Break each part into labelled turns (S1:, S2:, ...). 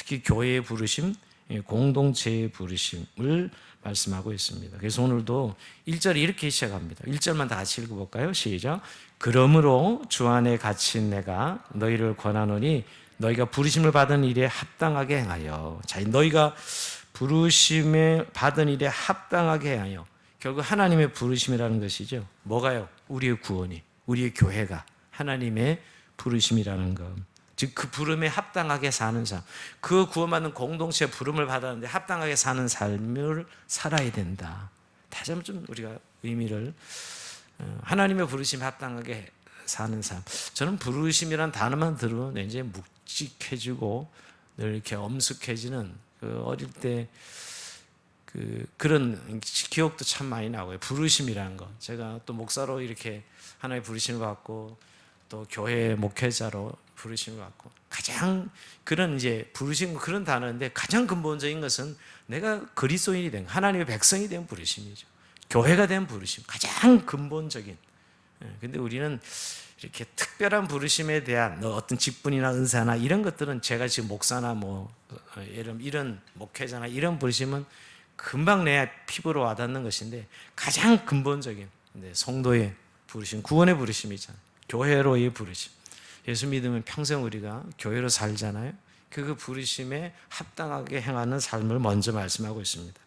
S1: 특히 교회의 부르심, 공동체의 부르심을 말씀하고 있습니다. 그래서 오늘도 1절이 이렇게 시작합니다. 1절만 다 같이 읽어볼까요? 시작. 그러므로 주 안에 갇힌 내가 너희를 권하노니 너희가 부르심을 받은 일에 합당하게 행하여. 자, 너희가 부르심을 받은 일에 합당하게 행하여. 결국 하나님의 부르심이라는 것이죠. 뭐가요? 우리의 구원이, 우리의 교회가 하나님의 부르심이라는 것. 즉 그 부름에 합당하게 사는 삶, 그 구원받는 공동체의 부름을 받았는데 합당하게 사는 삶을 살아야 된다. 다시 한번 좀 우리가 의미를, 하나님의 부르심에 합당하게 사는 삶. 저는 부르심이란 단어만 들으면 이제 묵직해지고 늘 이렇게 엄숙해지는 그 어릴 때 그런 기억도 참 많이 나고요. 부르심이라는 거. 제가 또 목사로 이렇게 하나의 부르심을 받고 또 교회 목회자로 부르심을 받고 가장 그런 이제 부르심 그런 단어인데 가장 근본적인 것은 내가 그리스도인이 된 하나님의 백성이 된 부르심이죠. 교회가 된 부르심 가장 근본적인. 근데 우리는 이렇게 특별한 부르심에 대한 어떤 직분이나 은사나 이런 것들은 제가 지금 목사나 뭐 이런 목회자나 이런 부르심은 금방 내 피부로 와닿는 것인데 가장 근본적인 성도의 부르심, 구원의 부르심이잖아요. 교회로의 부르심. 예수 믿으면 평생 우리가 교회로 살잖아요. 그 부르심에 합당하게 행하는 삶을 먼저 말씀하고 있습니다.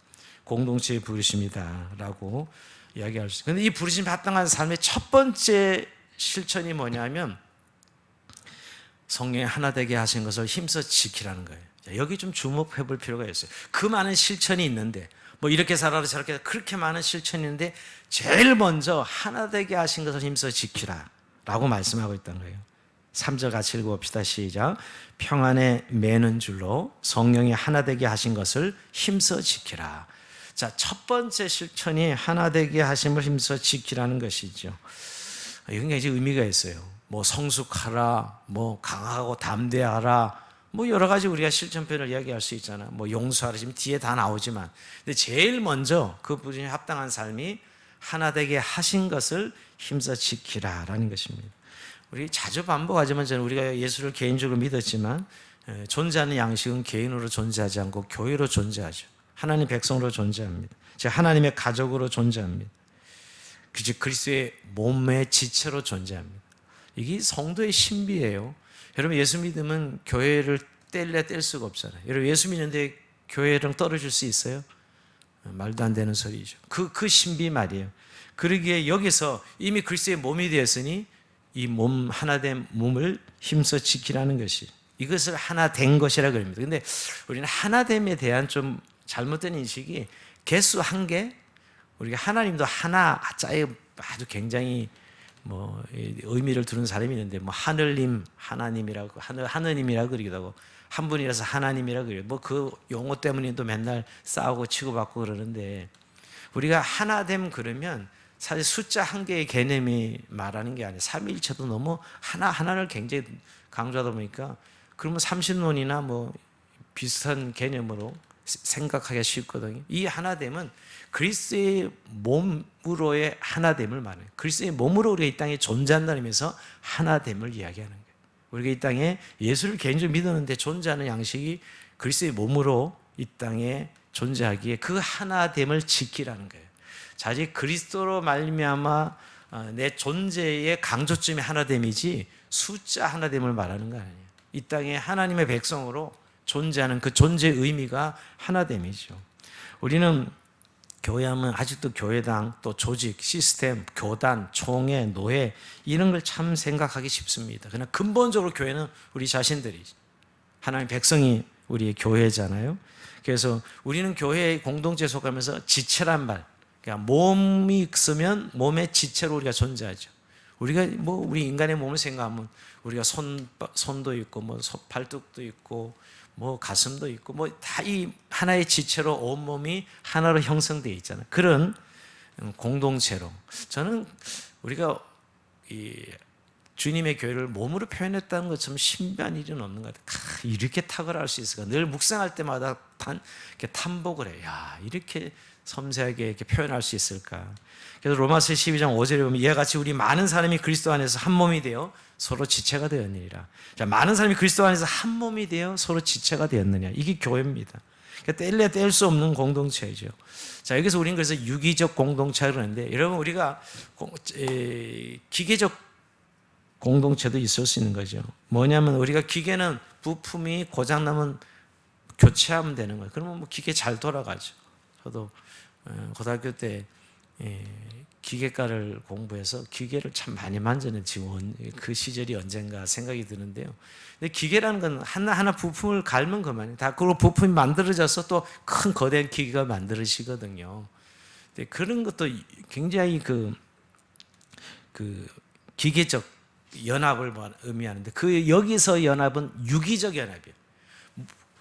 S1: 공동체의 부르심이다라고 이야기할 수 있어요. 그런데 이 부르심에 합당한 삶의 첫 번째 실천이 뭐냐면 성령이 하나 되게 하신 것을 힘써 지키라는 거예요. 여기 좀 주목해 볼 필요가 있어요. 그 많은 실천이 있는데 뭐 이렇게 살아라 저렇게 그렇게 많은 실천이 있는데 제일 먼저 하나 되게 하신 것을 힘써 지키라 라고 말씀하고 있다는 거예요. 3절 같이 읽어봅시다. 시작. 평안에 매는 줄로 성령이 하나 되게 하신 것을 힘써 지키라. 자, 첫 번째 실천이 하나 되게 하심을 힘써 지키라는 것이죠. 이게 이제 의미가 있어요. 뭐 성숙하라, 뭐 강하고 담대하라, 뭐 여러 가지 우리가 실천편을 이야기할 수 있잖아. 뭐 용서하라, 지금 뒤에 다 나오지만, 근데 제일 먼저 그 부분에 합당한 삶이 하나 되게 하신 것을 힘써 지키라라는 것입니다. 우리 자주 반복하지만 저는 우리가 예수를 개인적으로 믿었지만 존재하는 양식은 개인으로 존재하지 않고 교회로 존재하죠. 하나님 백성으로 존재합니다. 즉 하나님의 가족으로 존재합니다. 즉 그리스도의 몸의 지체로 존재합니다. 이게 성도의 신비예요. 여러분 예수 믿으면 교회를 뗄래 뗄 수가 없잖아요. 여러분 예수 믿는데 교회랑 떨어질 수 있어요? 말도 안 되는 소리죠. 그 신비 말이에요. 그러기에 여기서 이미 그리스도의 몸이 되었으니 이 몸 하나 된 몸을 힘써 지키라는 것이 이것을 하나 된 것이라 그럽니다. 근데 우리는 하나됨에 대한 좀 잘못된 인식이 개수 한 개, 우리가 하나님도 하나 자에 아주 굉장히 뭐 의미를 두는 사람이 있는데 뭐 하늘님 하나님이라고 하느님이라고 그러기도 하고 한 분이라서 하나님이라고 그래요. 뭐 그 용어 때문에 또 맨날 싸우고 치고받고 그러는데 우리가 하나됨 그러면 사실 숫자 한 개의 개념이 말하는 게 아니에요. 삼위일체도 너무 하나를 굉장히 강조하다 보니까 그러면 삼신론이나 뭐 비슷한 개념으로 생각하기가 쉽거든요. 이 하나됨은 그리스도의 몸으로의 하나됨을 말해요. 그리스도의 몸으로 우리가 이 땅에 존재한다는 의미에서 하나됨을 이야기하는 거예요. 우리가 이 땅에 예수를 개인적으로 믿었는데 존재하는 양식이 그리스도의 몸으로 이 땅에 존재하기에 그 하나됨을 지키라는 거예요. 자직 그리스도로 말미암아 내 존재의 강조점이 하나됨이지 숫자 하나됨을 말하는 거 아니에요. 이 땅에 하나님의 백성으로 존재하는 그 존재의 의미가 하나됨이죠. 우리는 교회하면 아직도 교회당, 또 조직, 시스템, 교단, 총회, 노회 이런 걸 참 생각하기 쉽습니다. 그러나 근본적으로 교회는 우리 자신들이죠. 하나님의 백성이 우리의 교회잖아요. 그래서 우리는 교회의 공동체에 속하면서 지체란 말, 그러니까 몸이 있으면 몸의 지체로 우리가 존재하죠. 우리가 뭐 우리 인간의 몸을 생각하면 우리가 손도 있고 뭐 발뚝도 있고 뭐 가슴도 있고 뭐 다 이 하나의 지체로 온 몸이 하나로 형성되어 있잖아요. 그런 공동체로 저는 우리가 이 주님의 교회를 몸으로 표현했다는 것처럼 신비한 일은 없는 것 같아요. 이렇게 탁월할 수 있을까? 늘 묵상할 때마다 이렇게 탐복을 해요. 야, 이렇게 섬세하게 이렇게 표현할 수 있을까? 그래서 로마서 12장 5절에 보면 이와 같이 우리 많은 사람이 그리스도 안에서 한 몸이 되어 서로 지체가 되었느니라. 자, 많은 사람이 그리스도 안에서 한 몸이 되어 서로 지체가 되었느냐. 이게 교회입니다. 그러니까 뗄래야 뗄 수 없는 공동체이죠. 자, 여기서 우리는 그래서 유기적 공동체를 하는데, 여러분 우리가 기계적 공동체도 있을 수 있는 거죠. 뭐냐면 우리가 기계는 부품이 고장나면 교체하면 되는 거예요. 그러면 뭐 기계 잘 돌아가죠. 저도 고등학교 때 기계과를 공부해서 기계를 참 많이 만지는 지원, 그 시절이 언젠가 생각이 드는데요. 근데 기계라는 건 하나하나 부품을 갈면 그만이에요. 다 그리고 부품이 만들어져서 또 큰 거대한 기계가 만들어지거든요. 근데 그런 것도 굉장히 그 기계적 연합을 의미하는데, 그 여기서 연합은 유기적 연합이에요.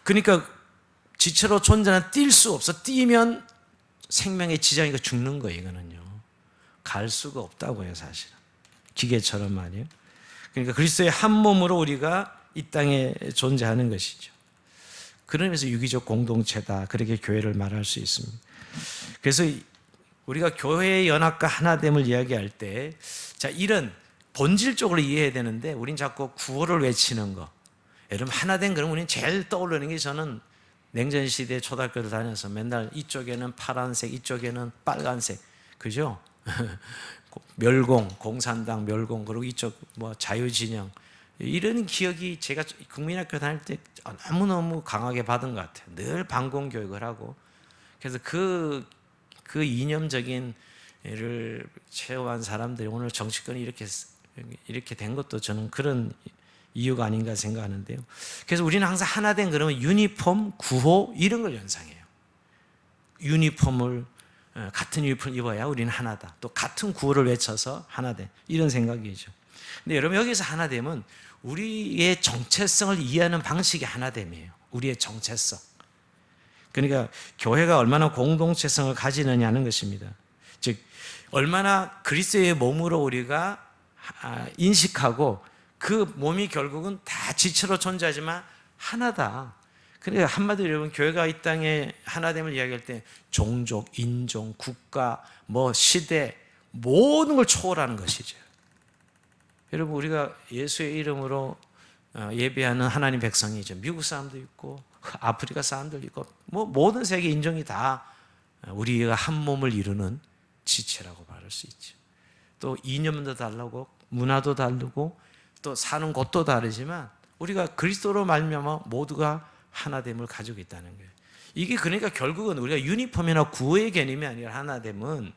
S1: 그러니까 지체로 존재는 뛸 수 없어. 뛰면 생명의 지장이가 죽는 거예요. 이거는요. 갈 수가 없다고요, 사실은. 기계처럼 말이에요. 그러니까 그리스도의 한 몸으로 우리가 이 땅에 존재하는 것이죠. 그런 의미에서 유기적 공동체다, 그렇게 교회를 말할 수 있습니다. 그래서 우리가 교회의 연합과 하나됨을 이야기할 때, 자, 이런 본질적으로 이해해야 되는데, 우린 자꾸 구호를 외치는 거. 여러분, 하나된 그러면 우리는 제일 떠오르는 게, 저는 냉전시대 초등학교를 다녀서 맨날 이쪽에는 파란색, 이쪽에는 빨간색, 그죠? 멸공, 공산당 멸공, 그리고 이쪽 뭐 자유진영, 이런 기억이 제가 국민학교 다닐 때 너무너무 강하게 받은 것 같아요. 늘 반공교육을 하고. 그래서 그 이념적인 를 체험한 사람들이 오늘 정치권이 이렇게 된 것도 저는 그런 이유가 아닌가 생각하는데요. 그래서 우리는 항상 하나 된, 그러면 유니폼, 구호 이런 걸 연상해요. 유니폼을 같은 유니폼을 입어야 우리는 하나다. 또 같은 구호를 외쳐서 하나 돼. 이런 생각이죠. 근데 여러분, 여기서 하나 되면 우리의 정체성을 이해하는 방식이 하나됨이에요. 우리의 정체성. 그러니까 교회가 얼마나 공동체성을 가지느냐는 것입니다. 즉 얼마나 그리스도의 몸으로 우리가 인식하고, 그 몸이 결국은 다 지체로 존재하지만 하나다. 그러니까 한마디로 여러분, 교회가 이 땅에 하나됨을 이야기할 때 종족, 인종, 국가, 뭐 시대, 모든 걸 초월하는 것이죠. 여러분, 우리가 예수의 이름으로 예배하는 하나님 백성이죠. 미국 사람도 있고 아프리카 사람도 있고 뭐 모든 세계 인종이 다 우리가 한 몸을 이루는 지체라고 말할 수 있죠. 또 이념도 다르고 문화도 다르고 또 사는 곳도 다르지만 우리가 그리스도로 말미암아 모두가 하나됨을 가지고 있다는 거예요. 이게 그러니까 결국은 우리가 유니폼이나 구호의 개념이 아니라 하나됨은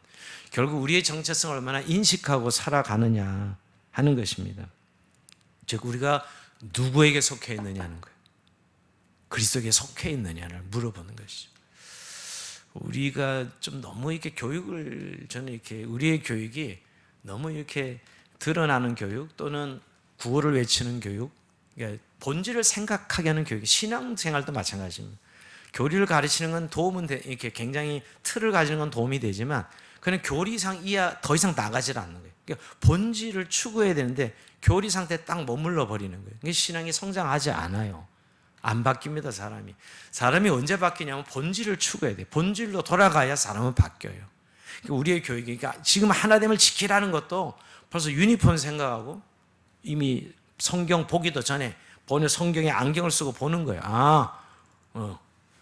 S1: 결국 우리의 정체성을 얼마나 인식하고 살아가느냐 하는 것입니다. 즉 우리가 누구에게 속해 있느냐는 거예요. 그리스도에게 속해 있느냐를 물어보는 것이죠. 우리가 좀 너무 이렇게 교육을, 저는 이렇게 우리의 교육이 너무 이렇게 드러나는 교육 또는 구호를 외치는 교육, 그러니까 본질을 생각하게 하는 교육, 신앙생활도 마찬가지입니다. 교리를 가르치는 건 도움은 이렇게 굉장히 틀을 가지는 건 도움이 되지만 그냥 교리 이상 이하 더 이상 나가질 않는 거예요. 그러니까 본질을 추구해야 되는데 교리 상태에 딱 머물러 버리는 거예요. 그러니까 신앙이 성장하지 않아요. 안 바뀝니다, 사람이. 사람이 언제 바뀌냐면 본질을 추구해야 돼요. 본질로 돌아가야 사람은 바뀌어요. 그러니까 우리의 교육이, 그러니까 지금 하나됨을 지키라는 것도 벌써 유니폼 생각하고 이미 성경 보기도 전에 본의 성경에 안경을 쓰고 보는 거예요.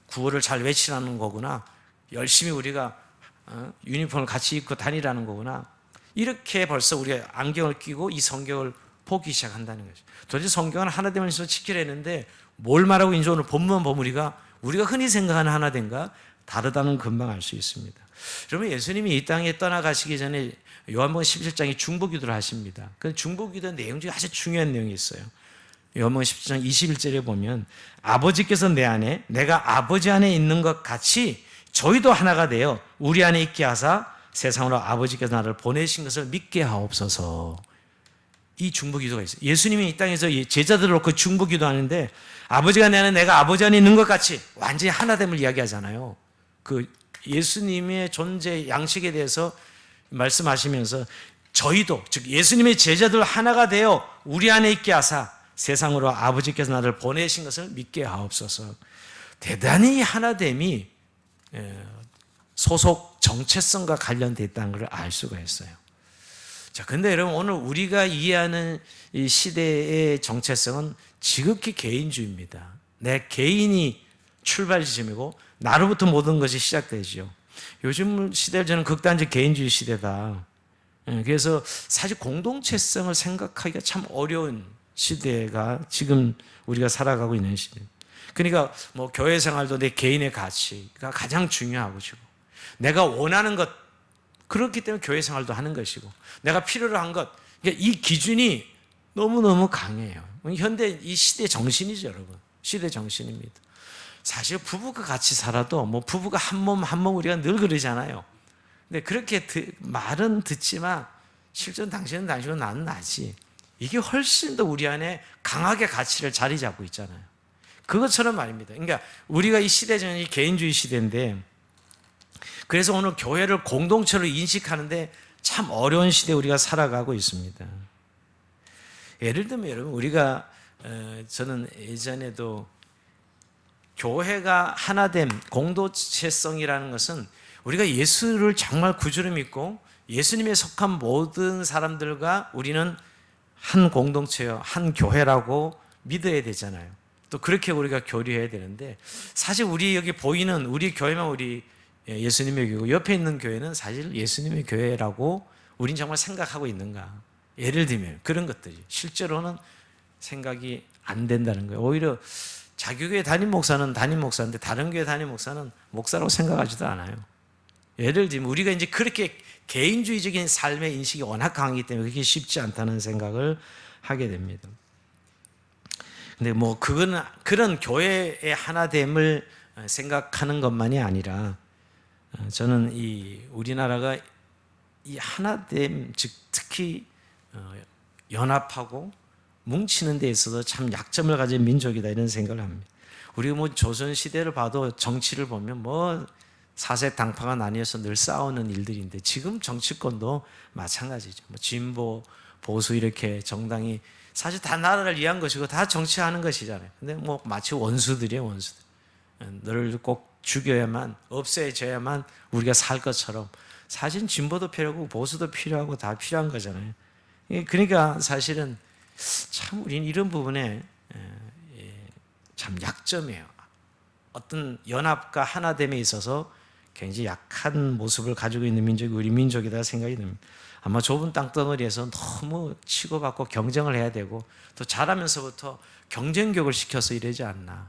S1: 구호를 잘 외치라는 거구나. 열심히 우리가 유니폼을 같이 입고 다니라는 거구나. 이렇게 벌써 우리가 안경을 끼고 이 성경을 보기 시작한다는 거죠. 도대체 성경은 하나됨을 지키려 했는데 뭘 말하고 있는지 오늘 본문 보면 우리가 흔히 생각하는 하나됨과 다르다는 금방 알 수 있습니다. 여러분, 예수님이 이 땅에 떠나가시기 전에 요한복음 17장에 중보기도를 하십니다. 그 중보기도 내용 중에 아주 중요한 내용이 있어요. 요한복음 17장 21절에 보면 아버지께서 내 안에 내가 아버지 안에 있는 것 같이 저희도 하나가 되어 우리 안에 있게 하사 세상으로 아버지께서 나를 보내신 것을 믿게 하옵소서. 이 중보기도가 있어요. 예수님이 이 땅에서 제자들을 놓고 중보기도 하는데 아버지가 내 안에 내가 아버지 안에 있는 것 같이 완전히 하나됨을 이야기하잖아요. 그 예수님의 존재 양식에 대해서 말씀하시면서 저희도 즉 예수님의 제자들 하나가 되어 우리 안에 있게 하사 세상으로 아버지께서 나를 보내신 것을 믿게 하옵소서. 대단히 하나됨이 소속 정체성과 관련되어 있다는 걸 알 수가 있어요. 자, 근데 여러분 오늘 우리가 이해하는 이 시대의 정체성은 지극히 개인주의입니다. 내 개인이 출발 지점이고 나로부터 모든 것이 시작되죠. 요즘 시대를 저는 극단적 개인주의 시대다. 그래서 사실 공동체성을 생각하기가 참 어려운 시대가 지금 우리가 살아가고 있는 시대. 그러니까 뭐 교회 생활도 내 개인의 가치가 가장 중요하고, 내가 원하는 것, 그렇기 때문에 교회 생활도 하는 것이고, 내가 필요로 한 것, 이 기준이 너무너무 강해요. 현대 이 시대 정신이죠, 여러분. 시대 정신입니다. 사실 부부가 같이 살아도 뭐 부부가 한 몸 한 몸 우리가 늘 그러잖아요. 근데 그렇게 말은 듣지만 실전 당신은 당신이고 나는 나지. 이게 훨씬 더 우리 안에 강하게 가치를 자리 잡고 있잖아요. 그것처럼 말입니다. 그러니까 우리가 이 시대 전이 개인주의 시대인데, 그래서 오늘 교회를 공동체로 인식하는데 참 어려운 시대에 우리가 살아가고 있습니다. 예를 들면 여러분, 우리가 저는 예전에도 교회가 하나됨, 공동체성이라는 것은 우리가 예수를 정말 구주로 믿고 예수님에 속한 모든 사람들과 우리는 한 공동체요, 한 교회라고 믿어야 되잖아요. 또 그렇게 우리가 교류해야 되는데, 사실 우리 여기 보이는 우리 교회만 우리 예수님의 교회고 옆에 있는 교회는 사실 예수님의 교회라고 우린 정말 생각하고 있는가? 예를 들면 그런 것들이 실제로는 생각이 안 된다는 거예요. 오히려 자기 교회 담임 목사는 담임 목사인데 다른 교회 담임 목사는 목사라고 생각하지도 않아요. 예를 들면 우리가 이제 그렇게 개인주의적인 삶의 인식이 워낙 강하기 때문에 그게 쉽지 않다는 생각을 하게 됩니다. 근데 뭐 그거는 그런 교회의 하나됨을 생각하는 것만이 아니라, 저는 이 우리나라가 이 하나됨, 즉 특히 연합하고 뭉치는 데 있어서 참 약점을 가진 민족이다, 이런 생각을 합니다. 우리가 뭐 조선 시대를 봐도 정치를 보면 뭐 사색 당파가 나뉘어서 늘 싸우는 일들인데, 지금 정치권도 마찬가지죠. 뭐 진보, 보수 이렇게 정당이 사실 다 나라를 위한 것이고 다 정치하는 것이잖아요. 근데 뭐 마치 원수들이에요, 원수들. 너를 꼭 죽여야만, 없애줘야만 우리가 살 것처럼. 사실 진보도 필요하고 보수도 필요하고 다 필요한 거잖아요. 그러니까 사실은 참 우리는 이런 부분에 참 약점이에요. 어떤 연합과 하나됨에 있어서 굉장히 약한 모습을 가지고 있는 민족이 우리 민족이다 생각이 듭니다. 아마 좁은 땅덩어리에서 너무 치고받고 경쟁을 해야 되고 또 잘하면서부터 경쟁교육을 시켜서 이러지 않나.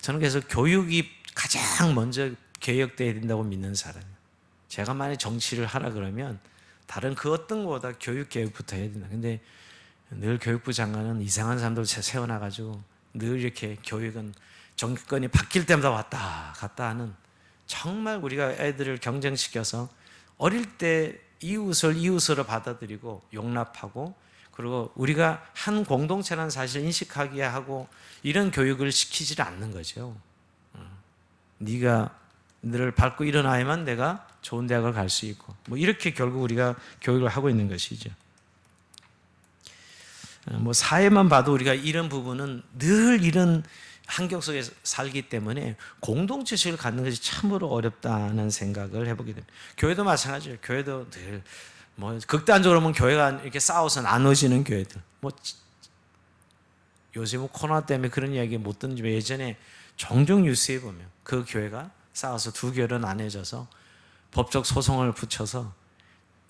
S1: 저는 그래서 교육이 가장 먼저 개혁돼야 된다고 믿는 사람이에요. 제가 만약 정치를 하라 그러면 다른 그 어떤 것보다 교육 개혁부터 해야 된다. 근데 늘 교육부 장관은 이상한 사람들 세워놔가지고 늘 이렇게 교육은 정권이 바뀔 때마다 왔다 갔다 하는, 정말 우리가 애들을 경쟁시켜서 어릴 때 이웃을 이웃으로 받아들이고 용납하고, 그리고 우리가 한 공동체라는 사실을 인식하게 하고 이런 교육을 시키지 않는 거죠. 네가 너를 밟고 일어나야만 내가 좋은 대학을 갈 수 있고, 뭐 이렇게 결국 우리가 교육을 하고 있는 것이죠. 뭐 사회만 봐도 우리가 이런 부분은 늘 이런 환경 속에 살기 때문에 공동체식을 갖는 것이 참으로 어렵다는 생각을 해보게 됩니다. 교회도 마찬가지예요. 교회도 늘 뭐 극단적으로 보면 교회가 이렇게 싸워서 나눠지는 교회들. 뭐 요새 뭐 코로나 때문에 그런 이야기 못 듣는지만 예전에 종종 뉴스에 보면 그 교회가 싸워서 두 교회로 나눠져서 법적 소송을 붙여서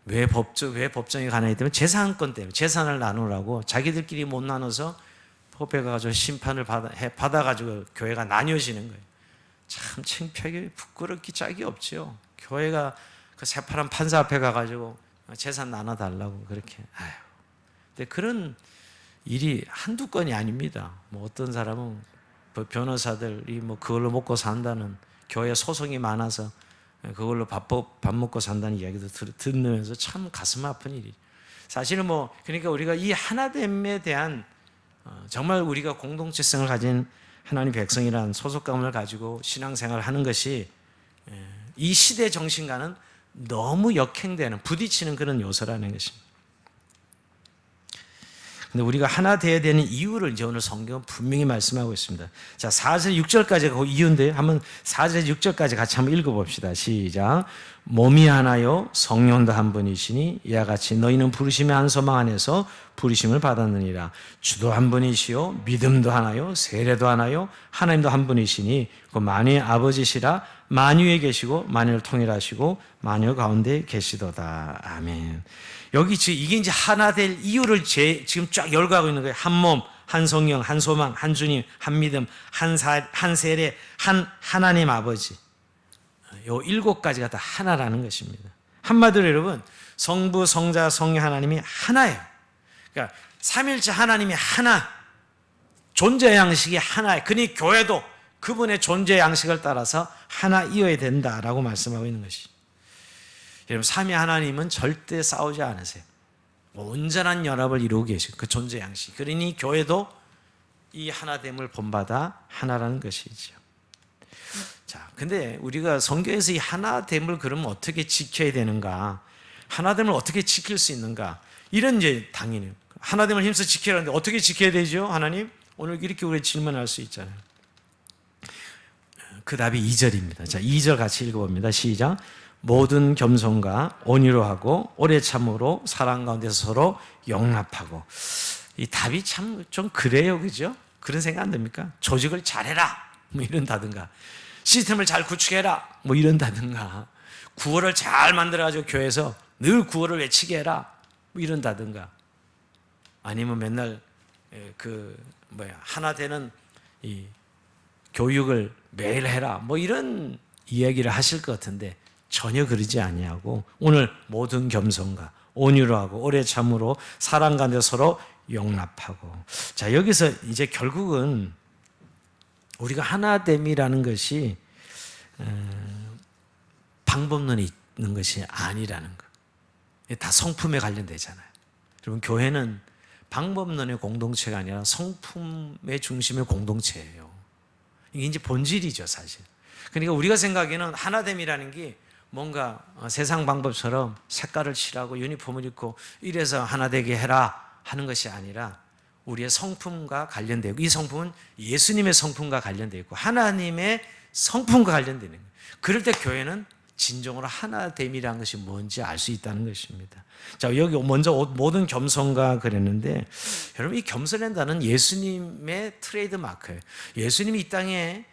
S1: 왜 법정에 가느냐 때문에 재산권 때문에 재산을 나누라고 자기들끼리 못 나눠서 법에 가서 심판을 받아가지고 교회가 나뉘어지는 거예요. 참 창피하게 부끄럽기 짝이 없죠. 교회가 그 새파란 판사 앞에 가가지고 재산 나눠달라고 그렇게. 아유. 근데 그런 일이 한두 건이 아닙니다. 뭐 어떤 사람은 변호사들이 뭐 그걸로 먹고 산다는, 교회 소송이 많아서 그걸로 밥 먹고 산다는 이야기도 듣는면서 참 가슴 아픈 일이죠. 사실은 뭐 그러니까 우리가 이 하나됨에 대한 정말 우리가 공동체성을 가진 하나님 백성이라는 소속감을 가지고 신앙생활을 하는 것이 이 시대 정신과는 너무 역행되는, 부딪히는 그런 요소라는 것입니다. 근데 우리가 하나 되어야 되는 이유를 이제 오늘 성경은 분명히 말씀하고 있습니다. 자, 4절 6절까지가 그 이유인데요. 한번 4절에서 6절까지 같이 한번 읽어봅시다. 시작. 몸이 하나요 성령도 한 분이시니 이와 같이 너희는 부르심의 한 소망 안에서 부르심을 받았느니라. 주도 한 분이시요 믿음도 하나요 세례도 하나요 하나님도 한 분이시니 그 만유의 아버지시라. 만유에 계시고 만유를 통일하시고 만유 가운데 계시도다. 아멘. 여기 지금 이게 이제 하나 될 이유를 지금 쫙 열거하고 있는 거예요. 한 몸, 한 성령, 한 소망, 한 주님, 한 믿음, 한 세례, 한 하나님 아버지. 요 7가지가 다 하나라는 것입니다. 한마디로 여러분, 성부, 성자, 성령 하나님이 하나예요. 그러니까 삼일째 하나님이 하나, 존재 양식이 하나예요. 그러니 교회도 그분의 존재 양식을 따라서 하나이어야 된다라고 말씀하고 있는 것이죠. 여러분, 삼위 하나님은 절대 싸우지 않으세요. 온전한 연합을 이루고 계시고 그 존재 양식. 그러니 교회도 이 하나됨을 본받아 하나라는 것이죠. 자, 근데 우리가 성경에서 이 하나됨을 그러면 어떻게 지켜야 되는가? 하나됨을 어떻게 지킬 수 있는가? 이런 이제 당연히 하나됨을 힘써 지켜야 하는데 어떻게 지켜야 되죠? 하나님? 오늘 이렇게 우리 질문할 수 있잖아요. 그 답이 2절입니다. 자, 2절 같이 읽어봅니다. 시작. 모든 겸손과 온유로 하고 오래 참으로 사랑 가운데서 서로 용납하고. 이 답이 참 좀 그래요, 그죠? 그런 생각 안 듭니까? 조직을 잘해라 뭐 이런다든가, 시스템을 잘 구축해라 뭐 이런다든가, 구호를 잘 만들어가지고 교회에서 늘 구호를 외치게 해라 뭐 이런다든가, 아니면 맨날 하나 되는 이 교육을 매일 해라 뭐 이런 이야기를 하실 것 같은데 전혀 그러지 아니하고 오늘 모든 겸손과 온유로 하고 오래 참으로 사랑 가운데 서로 용납하고. 자, 여기서 이제 결국은 우리가 하나됨이라는 것이 방법론이 있는 것이 아니라는 것. 다 성품에 관련되잖아요. 여러분, 교회는 방법론의 공동체가 아니라 성품의 중심의 공동체예요. 이게 이제 본질이죠, 사실. 그러니까 우리가 생각에는 하나됨이라는 게 뭔가 세상 방법처럼 색깔을 칠하고 유니폼을 입고 이래서 하나 되게 해라 하는 것이 아니라 우리의 성품과 관련되고, 이 성품은 예수님의 성품과 관련되어 있고 하나님의 성품과 관련되는 거예요. 그럴 때 교회는 진정으로 하나됨이라는 것이 뭔지 알 수 있다는 것입니다. 자, 여기 먼저 모든 겸손과 그랬는데, 여러분, 이 겸손한다는 예수님의 트레이드 마크예요. 예수님이 이 땅에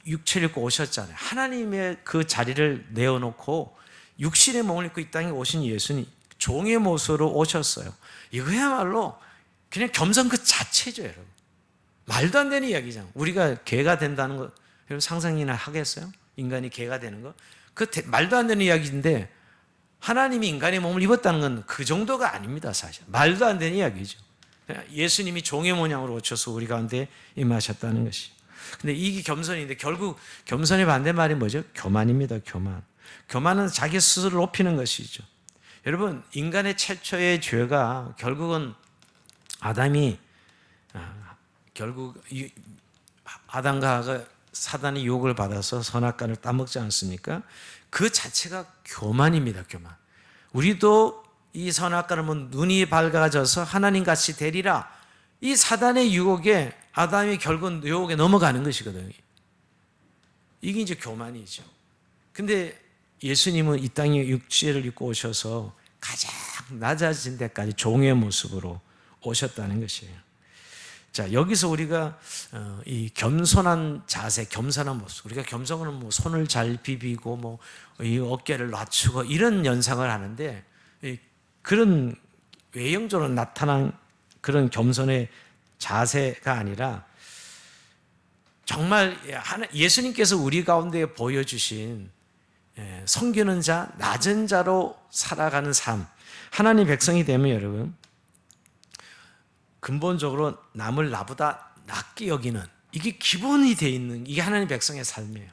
S1: 육체를 입고 오셨잖아요. 하나님의 그 자리를 내어놓고 육신의 몸을 입고 이 땅에 오신 예수님, 종의 모습으로 오셨어요. 이거야말로 그냥 겸손 그 자체죠, 여러분. 말도 안 되는 이야기잖아요. 우리가 개가 된다는 거 여러분 상상이나 하겠어요? 인간이 개가 되는 거? 말도 안 되는 이야기인데 하나님이 인간의 몸을 입었다는 건 그 정도가 아닙니다, 사실. 말도 안 되는 이야기죠. 예수님이 종의 모양으로 오셔서 우리 가운데 임하셨다는 것이. 근데 이게 겸손인데 결국 겸손의 반대말이 뭐죠? 교만입니다, 교만. 교만은 자기 스스로를 높이는 것이죠. 여러분, 인간의 최초의 죄가 결국은 아담과 하와가 사단의 유혹을 받아서 선악과를 따먹지 않습니까? 그 자체가 교만입니다, 교만. 우리도 이 선악과를 눈이 밝아져서 하나님같이 되리라, 이 사단의 유혹에 아담이 결국 유혹에 넘어가는 것이거든요. 이게 이제 교만이죠. 근데 예수님은 이 땅에 육체를 입고 오셔서 가장 낮아진 데까지 종의 모습으로 오셨다는 것이에요. 자, 여기서 우리가 이 겸손한 자세, 겸손한 모습, 우리가 겸손은 뭐 손을 잘 비비고 뭐 이 어깨를 낮추고 이런 연상을 하는데, 그런 외형적으로 나타난 그런 겸손의 자세가 아니라 정말 예수님께서 우리 가운데 보여주신 섬기는 자, 낮은 자로 살아가는 삶. 하나님 백성이 되면 여러분, 근본적으로 남을 나보다 낮게 여기는, 이게 기본이 돼 있는, 이게 하나님 백성의 삶이에요.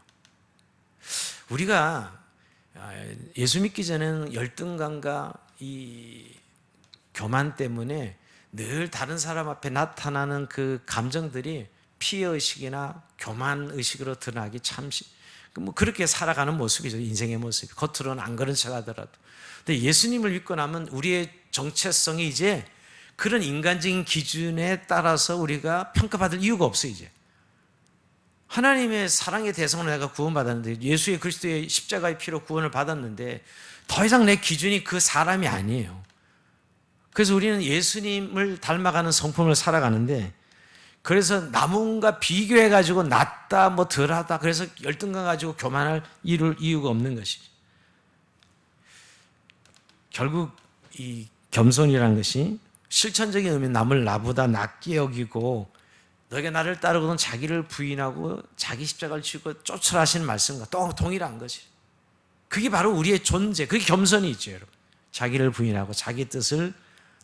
S1: 우리가 예수 믿기 전에는 열등감과 이 교만 때문에 늘 다른 사람 앞에 나타나는 그 감정들이 피해의식이나 교만의식으로 드러나기 참 그렇게 살아가는 모습이죠. 인생의 모습이. 겉으로는 안 그런 척 하더라도. 근데 예수님을 믿고 나면 우리의 정체성이 이제 그런 인간적인 기준에 따라서 우리가 평가받을 이유가 없어요. 이제 하나님의 사랑의 대상으로 내가 구원받았는데, 예수의 그리스도의 십자가의 피로 구원을 받았는데 더 이상 내 기준이 그 사람이 아니에요. 그래서 우리는 예수님을 닮아가는 성품을 살아가는데, 그래서 남과 비교해가지고 낫다 뭐 덜하다 그래서 열등감 가지고 교만할 이유가 없는 것이죠. 결국 이 겸손이라는 것이 실천적인 의미는 남을 나보다 낮게 여기고 너희가 나를 따르고는 자기를 부인하고 자기 십자가를 지고 쫓으라 하시는 말씀과 또 동일한 것이. 그게 바로 우리의 존재, 그게 겸손이죠, 여러분. 자기를 부인하고 자기 뜻을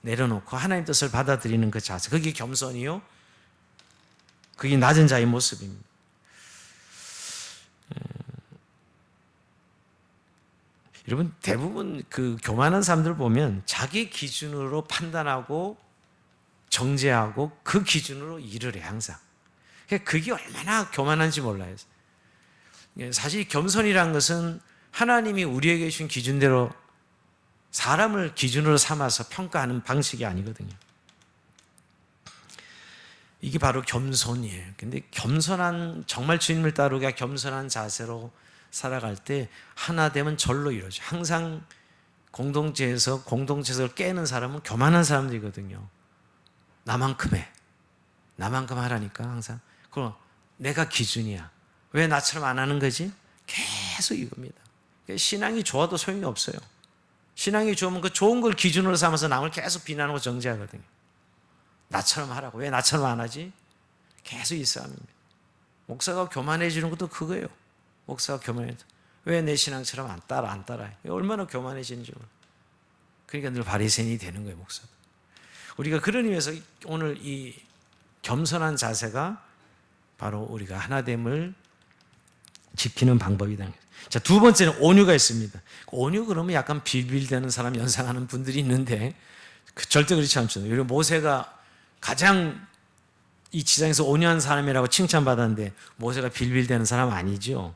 S1: 내려놓고 하나님 뜻을 받아들이는 그 자세, 그게 겸손이요, 그게 낮은 자의 모습입니다. 여러분, 대부분 그 교만한 사람들 보면 자기 기준으로 판단하고 정죄하고 그 기준으로 일을 해, 항상. 그게 얼마나 교만한지 몰라요. 사실 겸손이란 것은 하나님이 우리에게 주신 기준대로 사람을 기준으로 삼아서 평가하는 방식이 아니거든요. 이게 바로 겸손이에요. 근데 겸손한, 정말 주님을 따르기가 겸손한 자세로 살아갈 때 하나 되면 절로 이루어져. 항상 공동체에서 깨는 사람은 교만한 사람들이거든요. 나만큼 해. 나만큼 하라니까 항상. 그럼 내가 기준이야. 왜 나처럼 안 하는 거지? 계속 이겁니다. 신앙이 좋아도 소용이 없어요. 신앙이 좋으면 그 좋은 걸 기준으로 삼아서 남을 계속 비난하고 정죄하거든요. 나처럼 하라고. 왜 나처럼 안 하지? 계속 이 싸움입니다. 목사가 교만해지는 것도 그거예요. 목사가 교만해져. 왜 내 신앙처럼 안 따라해? 얼마나 교만해지는지 몰라. 그러니까 늘 바리새인이 되는 거예요, 목사도. 우리가 그런 의미에서 오늘 이 겸손한 자세가 바로 우리가 하나됨을 지키는 방법이다. 자, 두 번째는 온유가 있습니다. 온유 그러면 약간 빌빌대는 사람 연상하는 분들이 있는데 절대 그렇지 않죠. 그리고 모세가 가장 이 지상에서 온유한 사람이라고 칭찬받았는데 모세가 빌빌대는 사람 아니죠.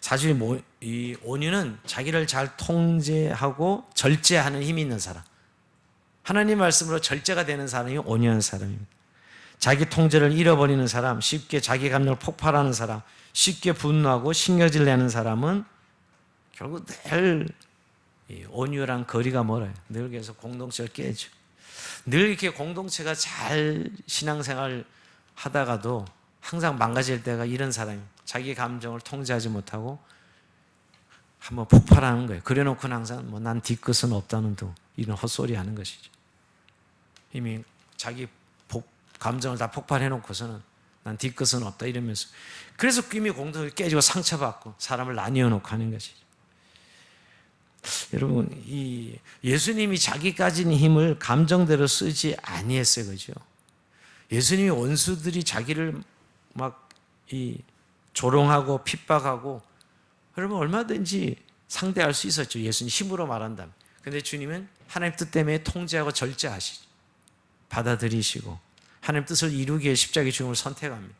S1: 사실 이 온유는 자기를 잘 통제하고 절제하는 힘이 있는 사람, 하나님 말씀으로 절제가 되는 사람이 온유한 사람입니다. 자기 통제를 잃어버리는 사람, 쉽게 자기 감정을 폭발하는 사람, 쉽게 분노하고 신경질 내는 사람은 결국 늘 온유랑 거리가 멀어요. 늘 계속 공동체를 깨죠. 늘 이렇게 공동체가 잘 신앙생활 하다가도 항상 망가질 때가 이런 사람이에요. 자기 감정을 통제하지 못하고 한번 폭발하는 거예요. 그래놓고는 항상 뭐 난 뒤끝은 없다는 둥, 이런 헛소리 하는 것이죠. 이미 자기 감정을 다 폭발해놓고서는 난 뒤끝은 없다 이러면서, 그래서 이미 공동체를 깨지고 상처받고 사람을 나뉘어 놓고 하는 것이죠. 여러분, 이 예수님이 자기 가진 힘을 감정대로 쓰지 아니했어요, 그죠? 예수님이 원수들이 자기를 막 이 조롱하고 핍박하고 그러면 얼마든지 상대할 수 있었죠. 예수님 힘으로 말한다면. 근데 주님은 하나님 뜻 때문에 통제하고 절제하시죠. 받아들이시고 하나님 뜻을 이루기 위해 십자가의 죽음을 선택합니다.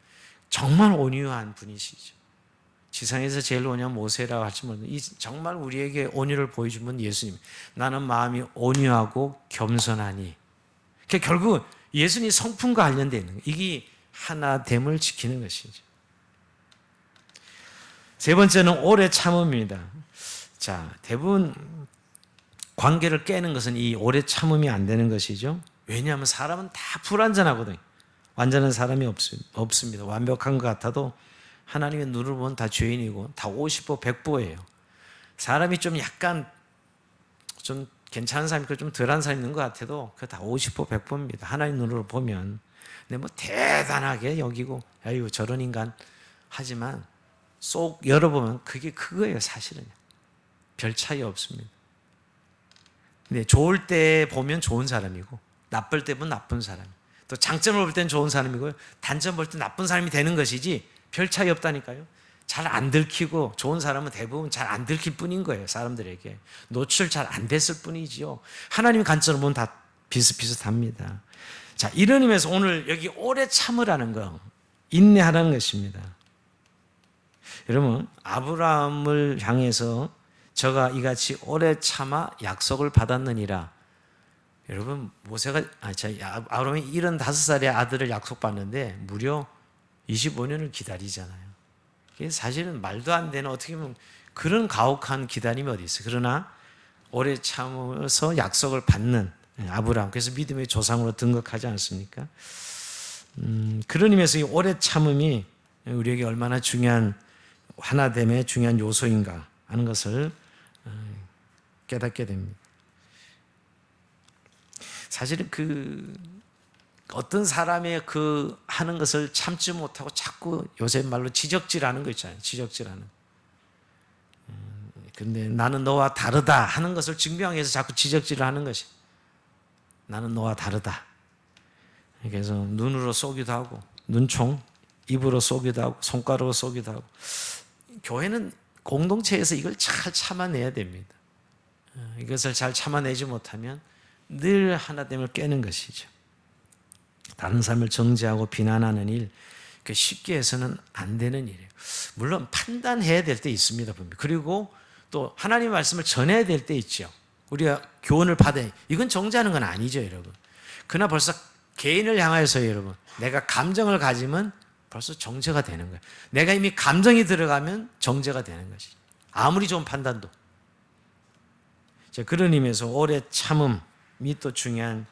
S1: 정말 온유한 분이시죠. 지상에서 제일 온유한 모세라고 할지 모르는데 정말 우리에게 온유를 보여준 분 예수님. 나는 마음이 온유하고 겸손하니. 그러니까 결국 예수님 성품과 관련되어 있는 거예요. 이게 하나됨을 지키는 것이죠. 세 번째는 오래 참음입니다. 자, 대부분 관계를 깨는 것은 이 오래 참음이 안 되는 것이죠. 왜냐하면 사람은 다 불완전하거든요. 완전한 사람이 없습니다. 완벽한 것 같아도 하나님의 눈으로 보면 다 죄인이고 다 50보 100보예요. 사람이 좀 약간 좀 괜찮은 사람이 있고 좀 덜한 사람이 있는 것 같아도 그거 다 50보 100보입니다. 하나님 눈으로 보면. 근데 뭐 대단하게 여기고 아유 저런 인간 하지만 쏙 열어보면 그게 그거예요, 사실은. 별 차이 없습니다. 근데 좋을 때 보면 좋은 사람이고 나쁠 때 보면 나쁜 사람. 또 장점을 볼 때는 좋은 사람이고요. 단점 볼 때 나쁜 사람이 되는 것이지 별 차이 없다니까요. 잘 안 들키고 좋은 사람은 대부분 잘 안 들킬 뿐인 거예요. 사람들에게. 노출 잘 안 됐을 뿐이지요. 하나님의 관점으로 보면 다 비슷비슷합니다. 자, 이런 의미에서 오늘 여기 오래 참으라는 거, 인내하라는 것입니다. 여러분, 아브라함을 향해서 저가 이같이 오래 참아 약속을 받았느니라. 여러분 모세가 아브라함이 75살에 아들을 약속받는데 무려 25년을 기다리잖아요. 이게 사실은 말도 안 되는, 어떻게 보면 그런 가혹한 기다림이 어디 있어요. 그러나 오래 참으면서 약속을 받는 아브라함, 그래서 믿음의 조상으로 등극하지 않습니까? 그런 의미에서 이 오래 참음이 우리에게 얼마나 중요한, 하나됨의 중요한 요소인가 하는 것을 깨닫게 됩니다. 사실은 어떤 사람의 하는 것을 참지 못하고 자꾸 요새 말로 지적질하는 거 있잖아요. 지적질하는. 근데 나는 너와 다르다 하는 것을 증명하기 위해서 자꾸 지적질을 하는 것이. 나는 너와 다르다. 그래서 눈으로 쏘기도 하고, 눈총, 입으로 쏘기도 하고, 손가락으로 쏘기도 하고. 교회는 공동체에서 이걸 잘 참아내야 됩니다. 이것을 잘 참아내지 못하면 늘 하나됨을 깨는 것이죠. 다른 사람을 정죄하고 비난하는 일, 쉽게 해서는 안 되는 일이에요. 물론 판단해야 될 때 있습니다. 그리고 또 하나님의 말씀을 전해야 될 때 있죠. 우리가 교훈을 받아야, 이건 정죄하는 건 아니죠, 여러분. 그러나 벌써 개인을 향하여서 여러분, 내가 감정을 가지면 벌써 정죄가 되는 거예요. 내가 이미 감정이 들어가면 정죄가 되는 것이죠. 아무리 좋은 판단도. 그런 의미에서 오래 참음이 또 중요한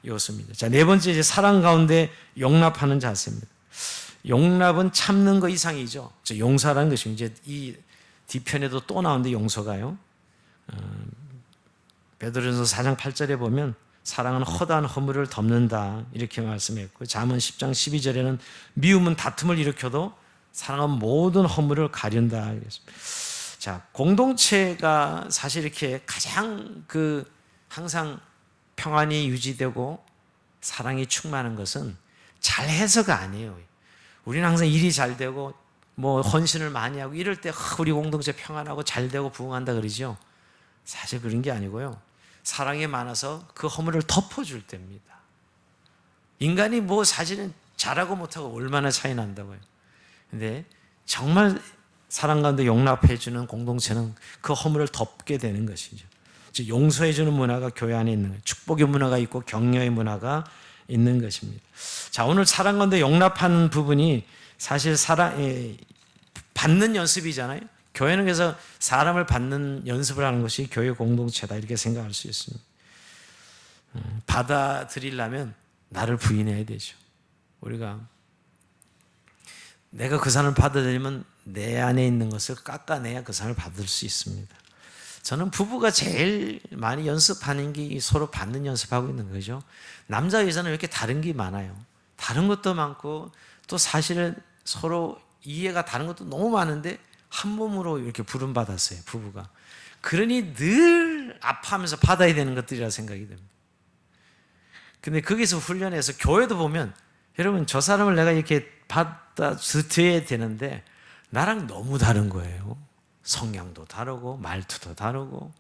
S1: 요소입니다. 자, 네 번째, 이제 사랑 가운데 용납하는 자세입니다. 용납은 참는 것 이상이죠. 용서라는 것입니다. 이제 이 뒤편에도 또 나오는데 용서가요. 베드로전서 4장 8절에 보면 사랑은 허다한 허물을 덮는다 이렇게 말씀했고, 잠언 10장 12절에는 미움은 다툼을 일으켜도 사랑은 모든 허물을 가린다. 자, 공동체가 사실 이렇게 가장 항상 평안이 유지되고 사랑이 충만한 것은 잘해서가 아니에요. 우리는 항상 일이 잘 되고 헌신을 많이 하고 이럴 때 우리 공동체 평안하고 잘 되고 부흥한다 그러죠. 사실 그런 게 아니고요. 사랑이 많아서 그 허물을 덮어줄 때입니다. 인간이 사실은 잘하고 못하고 얼마나 차이 난다고요. 근데 정말 사랑 가운데 용납해주는 공동체는 그 허물을 덮게 되는 것이죠. 즉 용서해주는 문화가 교회 안에 있는 거예요. 축복의 문화가 있고 격려의 문화가 있는 것입니다. 자, 오늘 사랑 가운데 용납하는 부분이 사실 받는 연습이잖아요. 교회는 그래서 사람을 받는 연습을 하는 것이 교회 공동체다 이렇게 생각할 수 있습니다. 받아들이려면 나를 부인해야 되죠. 내가 그 사람을 받아들이면 내 안에 있는 것을 깎아내야 그 사람을 받을 수 있습니다. 저는 부부가 제일 많이 연습하는 게 서로 받는 연습하고 있는 거죠. 남자 여자는 왜 이렇게 다른 게 많아요? 다른 것도 많고 또 사실은 서로 이해가 다른 것도 너무 많은데 한 몸으로 이렇게 부름받았어요, 부부가. 그러니 늘 아파하면서 받아야 되는 것들이라 생각이 됩니다. 근데 거기서 훈련해서 교회도 보면 여러분 저 사람을 내가 이렇게 받아들여야 되는데 나랑 너무 다른 거예요. 성향도 다르고 말투도 다르고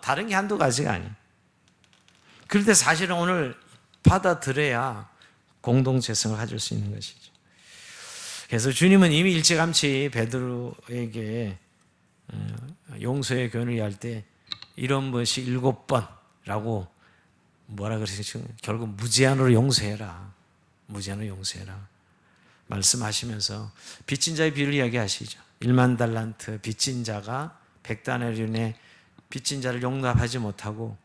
S1: 다른 게 한두 가지가 아니에요. 그럴 때 사실은 오늘 받아들여야 공동체성을 가질 수 있는 것이죠. 그래서 주님은 이미 일찌감치 베드로에게 용서의 교훈을 할 때 이런 것이 7번라고 뭐라 그러시죠? 결국 무제한으로 용서해라. 무제한으로 용서해라. 말씀하시면서 빚진 자의 비를 이야기하시죠. 1만 달란트 빚진 자가 100다나리온의 빚진 자를 용납하지 못하고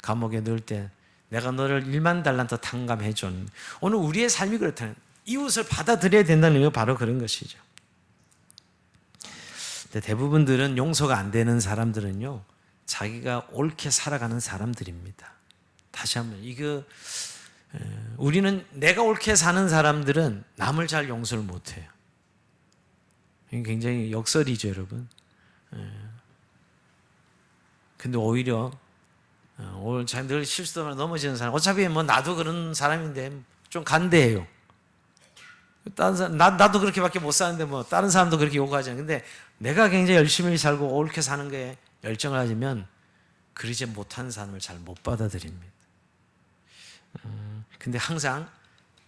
S1: 감옥에 넣을 때 내가 너를 1만 달란트 탕감해 준. 오늘 우리의 삶이 그렇다는, 이웃을 받아들여야 된다는 의미가 바로 그런 것이죠. 근데 대부분들은 용서가 안 되는 사람들은요, 자기가 옳게 살아가는 사람들입니다. 다시 한번 우리는 내가 옳게 사는 사람들은 남을 잘 용서를 못해요. 이게 굉장히 역설이죠, 여러분. 근데 오히려 오늘 늘 실수도 넘어지는 사람, 어차피 나도 그런 사람인데 좀 간대해요. 다른 사람, 나도 그렇게밖에 못 사는데 다른 사람도 그렇게 요구하잖아요. 근데 내가 굉장히 열심히 살고 옳게 사는 거에 열정을 가지면 그러지 못한 사람을 잘 못 받아들입니다. 근데 항상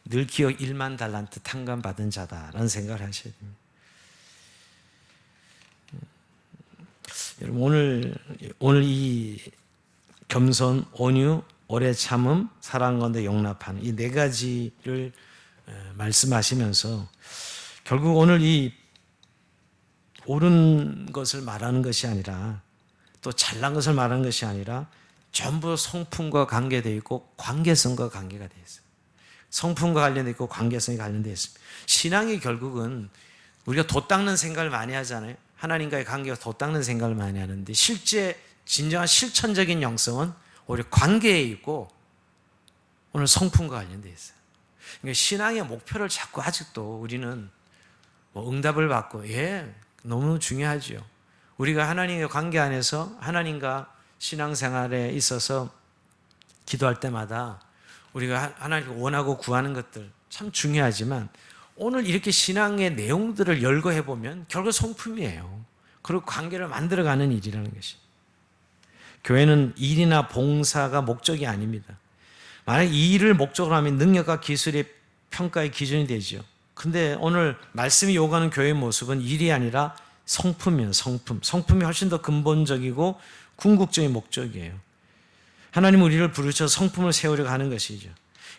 S1: 늘 기억 1만 달란트 탕감받은 자다라는 생각을 하셔야 됩니다. 여러분 오늘 이 겸손, 온유, 오래 참음, 사랑 가운데 용납하는 이 네 가지를 말씀하시면서 결국 오늘 이 옳은 것을 말하는 것이 아니라 또 잘난 것을 말하는 것이 아니라 전부 성품과 관계되어 있고 관계성과 관계가 되어 있어요. 성품과 관련되어 있고 관계성이 관련되어 있습니다. 신앙이 결국은 우리가 돛 닦는 생각을 많이 하잖아요. 하나님과의 관계가 돛 닦는 생각을 많이 하는데 실제 진정한 실천적인 영성은 오히려 관계에 있고 오늘 성품과 관련되어 있어요. 그러니까 신앙의 목표를 자꾸 아직도 우리는 뭐 응답을 받고 너무 중요하죠. 우리가 하나님의 관계 안에서 하나님과 신앙생활에 있어서 기도할 때마다 우리가 하나님을 원하고 구하는 것들 참 중요하지만 오늘 이렇게 신앙의 내용들을 열거해 보면 결국 성품이에요. 그리고 관계를 만들어가는 일이라는 것이. 교회는 일이나 봉사가 목적이 아닙니다. 만약 이 일을 목적으로 하면 능력과 기술의 평가의 기준이 되죠. 근데 오늘 말씀이 요구하는 교회의 모습은 일이 아니라 성품이에요. 성품이 훨씬 더 근본적이고 궁극적인 목적이에요. 하나님은 우리를 부르셔서 성품을 세우려고 하는 것이죠.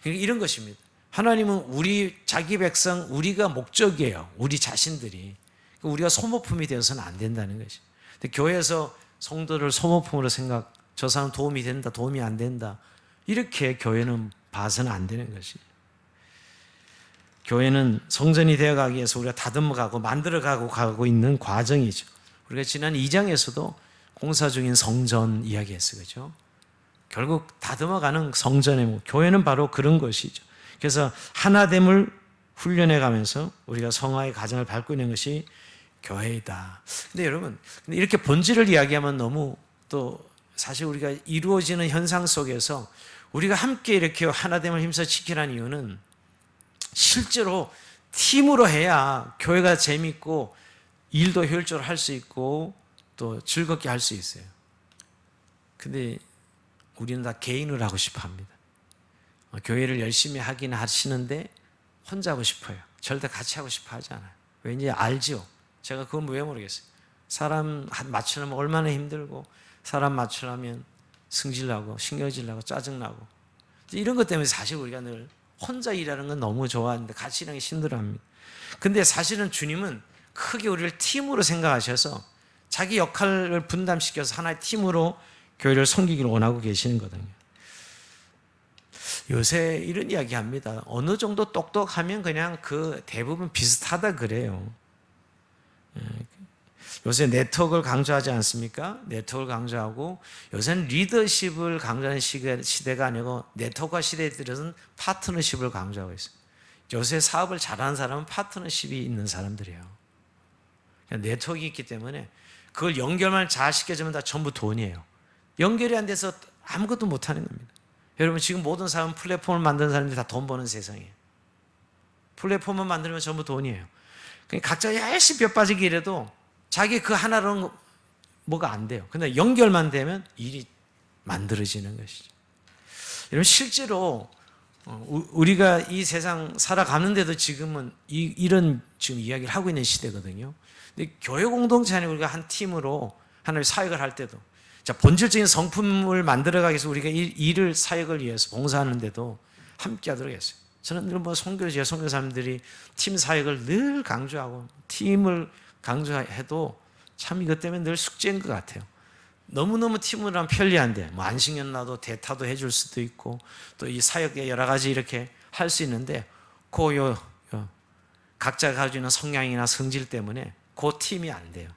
S1: 그러니까 이런 것입니다. 하나님은 우리 자기 백성 우리가 목적이에요. 우리 자신들이. 우리가 소모품이 되어서는 안 된다는 것이. 근데 교회에서 성도를 소모품으로 저 사람 도움이 된다, 도움이 안 된다. 이렇게 교회는 봐서는 안 되는 것이. 교회는 성전이 되어가기 위해서 우리가 다듬어가고 만들어가고 있는 과정이죠. 우리가 지난 2장에서도 공사 중인 성전 이야기했어요. 그렇죠? 결국 다듬어가는 성전의 교회는 바로 그런 것이죠. 그래서 하나됨을 훈련해 가면서 우리가 성화의 가정을 밟고 있는 것이 교회이다. 근데 여러분, 이렇게 본질을 이야기하면 너무 또 사실 우리가 이루어지는 현상 속에서 우리가 함께 이렇게 하나됨을 힘써 지키라는 이유는 실제로 팀으로 해야 교회가 재밌고 일도 효율적으로 할 수 있고 또 즐겁게 할 수 있어요. 근데 우리는 다 개인을 하고 싶어 합니다. 교회를 열심히 하긴 하시는데 혼자 하고 싶어요. 절대 같이 하고 싶어 하지 않아요. 왠지 알죠? 제가 그건 왜 모르겠어요. 사람 맞추려면 얼마나 힘들고 사람 맞추려면 승질나고 신경질나고 짜증나고 이런 것 때문에 사실 우리가 늘 혼자 일하는 건 너무 좋아하는데 같이 일하는 게 힘들어합니다. 근데 사실은 주님은 크게 우리를 팀으로 생각하셔서 자기 역할을 분담시켜서 하나의 팀으로 교회를 섬기기를 원하고 계시는 거거든요. 요새 이런 이야기 합니다. 어느 정도 똑똑하면 그냥 그 대부분 비슷하다 그래요. 요새 네트워크를 강조하지 않습니까? 네트워크를 강조하고 요새는 리더십을 강조하는 시대가 아니고 네트워크화 시대에 들어서는 파트너십을 강조하고 있어요. 요새 사업을 잘하는 사람은 파트너십이 있는 사람들이에요. 네트워크가 있기 때문에 그걸 연결만 잘 시켜주면 다 전부 돈이에요. 연결이 안 돼서 아무것도 못하는 겁니다. 여러분 지금 모든 사람은 플랫폼을 만드는 사람들이 다 돈 버는 세상이에요. 플랫폼을 만들면 전부 돈이에요. 그러니까 각자 열심히 뼈 빠지게 일해도 자기 그 하나로는 뭐가 안 돼요. 근데 연결만 되면 일이 만들어지는 것이죠. 여러분 실제로 우리가 이 세상 살아가는데도 지금은 이런 지금 이야기를 하고 있는 시대거든요. 근데 교회 공동체 안에 우리가 한 팀으로 하나의 사역을 할 때도 자 본질적인 성품을 만들어가기 위해서 우리가 일을 사역을 위해서 봉사하는데도 함께 하도록 했어요. 저는 늘 뭐 선교 사람들이 팀 사역을 늘 강조하고 팀을 강조해도 참 이것 때문에 늘 숙제인 것 같아요. 너무너무 팀으로 하면 편리한데 뭐 안식년 나도 대타도 해줄 수도 있고 또 이 사역에 여러 가지 이렇게 할 수 있는데 각자 가지고 있는 성향이나 성질 때문에 그 팀이 안 돼요.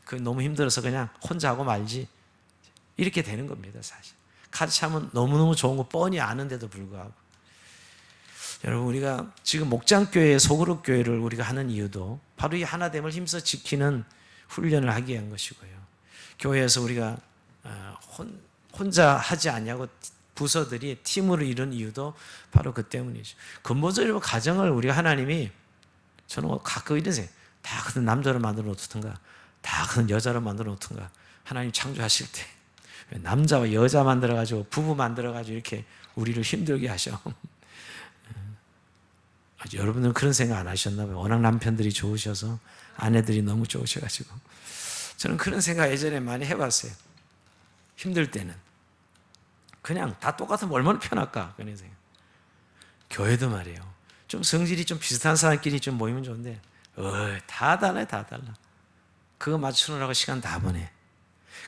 S1: 그 너무 힘들어서 그냥 혼자 하고 말지 이렇게 되는 겁니다. 사실 같이 하면 너무너무 좋은 거 뻔히 아는데도 불구하고 여러분 우리가 지금 목장교회 소그룹 교회를 우리가 하는 이유도 바로 이 하나됨을 힘써 지키는 훈련을 하기 위한 것이고요. 교회에서 우리가 혼자 하지 않냐고 부서들이 팀으로 이룬 이유도 바로 그 때문이죠. 근본적으로 가정을 우리가 하나님이 저는 가끔 이런 생각 다 그런 남자로 만들어 놓던가 다 그런 여자로 만들어 놓던가 하나님 창조하실 때 남자와 여자 만들어가지고 부부 만들어가지고 이렇게 우리를 힘들게 하셔. 여러분들은 그런 생각 안 하셨나 봐요. 워낙 남편들이 좋으셔서 아내들이 너무 좋으셔가지고 저는 그런 생각 예전에 많이 해봤어요. 힘들 때는 그냥 다 똑같으면 얼마나 편할까 그런 생각. 교회도 말이에요. 좀 성질이 좀 비슷한 사람끼리 좀 모이면 좋은데 다 달라 다 달라. 그거 맞추느라고 시간 다 보내.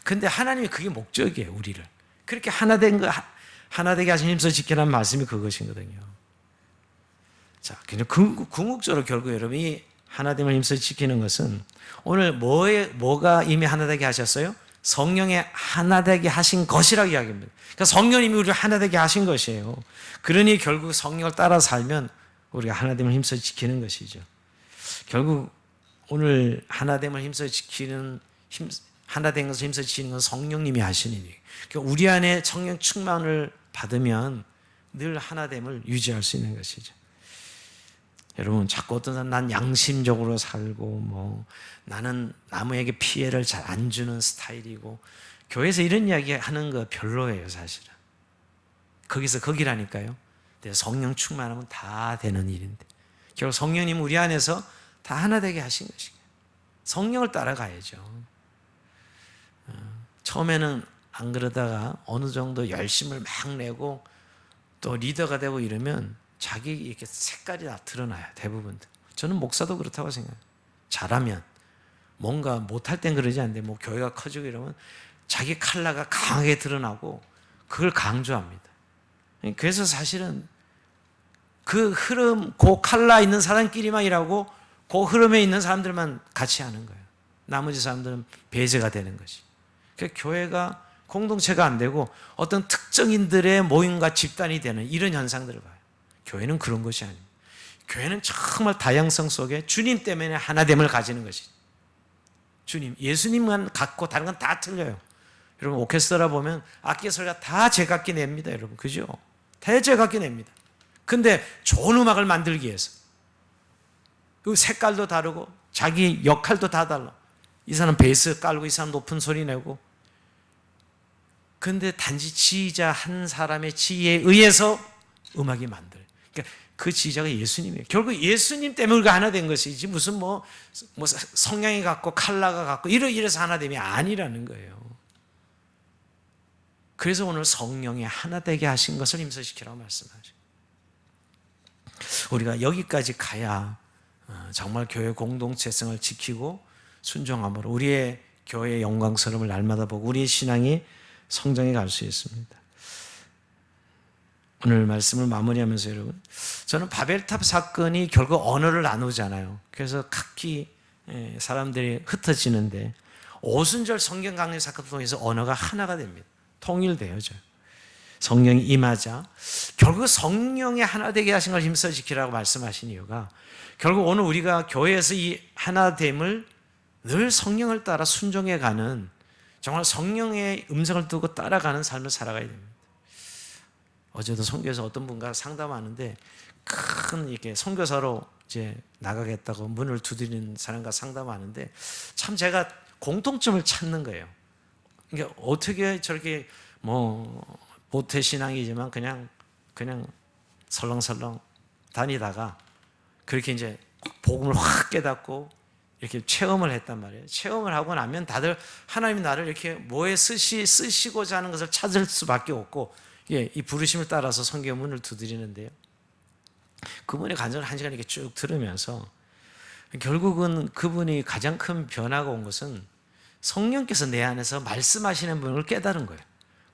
S1: 근데 하나님이 그게 목적이에요. 우리를 그렇게 하나 되게 하신 힘써 지키라는 말씀이 그것이거든요. 자, 그냥 궁극적으로 결국 여러분이 하나됨을 힘써 지키는 것은 오늘 뭐가 이미 하나 되게 하셨어요? 성령의 하나 되게 하신 것이라고 이야기합니다. 그러니까 성령님이 우리를 하나 되게 하신 것이에요. 그러니 결국 성령을 따라 살면 우리가 하나됨을 힘써 지키는 것이죠. 결국 오늘 하나됨을 힘써 지키는 하나된 것을 힘써 지키는 건 성령님이 하시는 일이에요. 그러니까 우리 안에 성령 충만을 받으면 늘 하나됨을 유지할 수 있는 것이죠. 여러분 자꾸 어떤 사람 난 양심적으로 살고 나는 남에게 피해를 잘 안 주는 스타일이고 교회에서 이런 이야기 하는 거 별로예요 사실은. 거기서 거기라니까요. 성령 충만하면 다 되는 일인데 결국 성령님 우리 안에서 다 하나 되게 하신 것이에요. 성령을 따라가야죠. 처음에는 안 그러다가 어느 정도 열심을 막 내고 또 리더가 되고 이러면 자기 이렇게 색깔이 다 드러나요. 대부분. 저는 목사도 그렇다고 생각해요. 잘하면 뭔가 못할 땐 그러지 않는데 교회가 커지고 이러면 자기 컬러가 강하게 드러나고 그걸 강조합니다. 그래서 사실은 그 흐름, 그 컬러 있는 사람끼리만 일하고 그 흐름에 있는 사람들만 같이 하는 거예요. 나머지 사람들은 배제가 되는 것이. 그래서 교회가 공동체가 안 되고 어떤 특정인들의 모임과 집단이 되는 이런 현상들을 봐요. 교회는 그런 것이 아닙니다. 교회는 정말 다양성 속에 주님 때문에 하나됨을 가지는 것이죠. 주님, 예수님만 갖고 다른 건 다 틀려요. 여러분 오케스트라 보면 악기 소리가 다 제각기 냅니다. 여러분 그죠? 다 제각기 냅니다. 근데 좋은 음악을 만들기 위해서 그 색깔도 다르고 자기 역할도 다 달라. 이 사람 베이스 깔고 이 사람 높은 소리 내고 근데 단지 지휘자 한 사람의 지혜에 의해서 음악이 만들어요. 그러니까 그 지휘자가 예수님이에요. 결국 예수님 때문에 우리가 하나 된 것이지 무슨 성향이 같고 컬러가 같고 이래서 하나 됨이 아니라는 거예요. 그래서 오늘 성령의 하나 되게 하신 것을 힘써시키라고 말씀하죠. 우리가 여기까지 가야 정말 교회 공동체성을 지키고 순종함으로 우리의 교회의 영광스러움을 날마다 보고 우리의 신앙이 성장해 갈 수 있습니다. 오늘 말씀을 마무리하면서 여러분, 저는 바벨탑 사건이 결국 언어를 나누잖아요. 그래서 각기 사람들이 흩어지는데 오순절 성경 강림 사건을 통해서 언어가 하나가 됩니다. 통일되어져요. 성령이 임하자 결국 성령의 하나 되게 하신 걸 힘써 지키라고 말씀하신 이유가 결국 오늘 우리가 교회에서 이 하나됨을 늘 성령을 따라 순종해 가는 정말 성령의 음성을 듣고 따라가는 삶을 살아가야 됩니다. 어제도 선교에서 어떤 분과 상담하는데 큰 이렇게 선교사로 이제 나가겠다고 문을 두드리는 사람과 상담하는데 참 제가 공통점을 찾는 거예요. 그러니까 어떻게 저렇게 모태 신앙이지만 그냥 설렁설렁 다니다가 그렇게 이제 복음을 확 깨닫고 이렇게 체험을 했단 말이에요. 체험을 하고 나면 다들 하나님이 나를 이렇게 뭐에 쓰시고자 하는 것을 찾을 수밖에 없고 이 부르심을 따라서 성경 문을 두드리는데요. 그분의 간증을 한 시간 이렇게 쭉 들으면서 결국은 그분이 가장 큰 변화가 온 것은 성령께서 내 안에서 말씀하시는 분을 깨달은 거예요.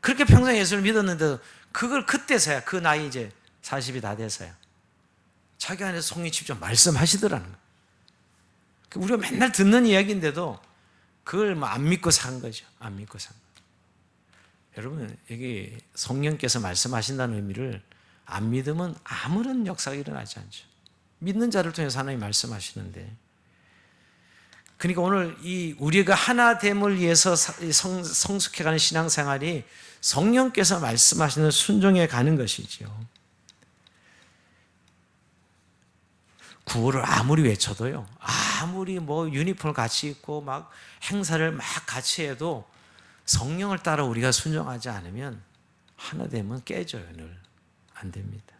S1: 그렇게 평생 예수를 믿었는데도 그걸 그때서야 그 나이 이제 40이 다 돼서야 자기 안에서 성령이 직접 말씀하시더라는 거예요. 우리가 맨날 듣는 이야기인데도 그걸 안 믿고 산 거죠. 안 믿고 산 거예요. 여러분 여기 성령께서 말씀하신다는 의미를 안 믿으면 아무런 역사가 일어나지 않죠. 믿는 자를 통해서 하나님이 말씀하시는데 그러니까 오늘 우리가 하나됨을 위해서 성숙해가는 신앙생활이 성령께서 말씀하시는 순종해 가는 것이지요. 구호를 아무리 외쳐도요, 아무리 유니폼을 같이 입고 막 행사를 막 같이 해도 성령을 따라 우리가 순종하지 않으면 하나됨은 깨져요. 늘 안 됩니다.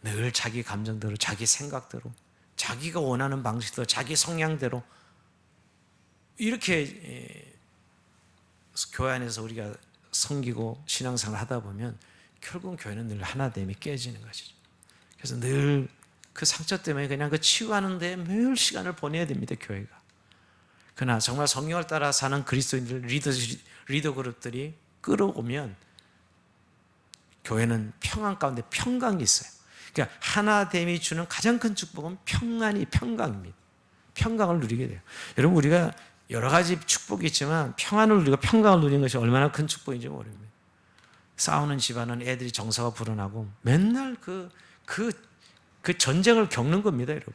S1: 늘 자기 감정대로, 자기 생각대로, 자기가 원하는 방식대로, 자기 성향대로 이렇게 교회 안에서 우리가 섬기고 신앙생활 하다 보면 결국은 교회는 늘 하나됨이 깨지는 것이죠. 그래서 늘 그 상처 때문에 그냥 그 치유하는 데 매일 시간을 보내야 됩니다, 교회가. 그러나 정말 성령을 따라 사는 그리스도인들, 리더 그룹들이 끌어오면 교회는 평안 가운데 평강이 있어요. 그러니까 하나됨이 주는 가장 큰 축복은 평강입니다. 평강을 누리게 돼요. 여러분, 우리가 여러 가지 축복이 있지만 평안을 누리고 평강을 누리는 것이 얼마나 큰 축복인지 모릅니다. 싸우는 집안은 애들이 정서가 불어나고 맨날 그 전쟁을 겪는 겁니다, 여러분.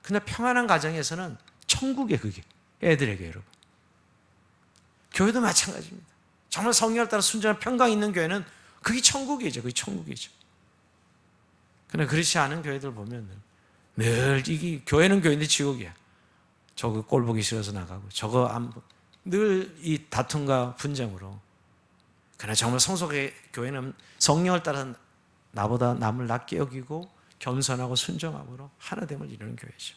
S1: 근데 평안한 가정에서는 천국이에요, 그게. 애들에게, 여러분. 교회도 마찬가지입니다. 정말 성령을 따라 순전한 평강 있는 교회는 그게 천국이죠. 그게 천국이죠. 그러나 그렇지 않은 교회들 보면 늘 이게 교회는 교회인데 지옥이야. 저거 꼴 보기 싫어서 나가고 저거 늘 이 다툼과 분쟁으로. 그러나 정말 성속의 교회는 성령을 따라 나보다 남을 낮게 여기고 겸손하고 순종함으로 하나됨을 이루는 교회죠.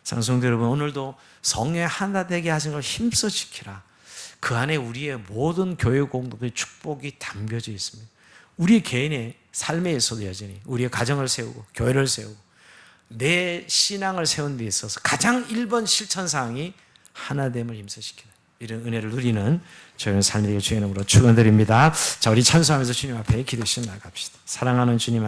S1: 장성도 여러분, 오늘도 성령의 하나 되게 하신 걸 힘써 지키라. 그 안에 우리의 모든 교회 공동의 축복이 담겨져 있습니다. 우리 개인의 삶에 있어도 여전히 우리의 가정을 세우고 교회를 세우고 내 신앙을 세운 데 있어서 가장 1번 실천사항이 하나됨을 힘써시키는 이런 은혜를 누리는 저희의 삶이 되길 주의 이름으로 축원드립니다. 자, 우리 찬송하면서 주님 앞에 기도시 나갑시다. 사랑하는 주님 앞에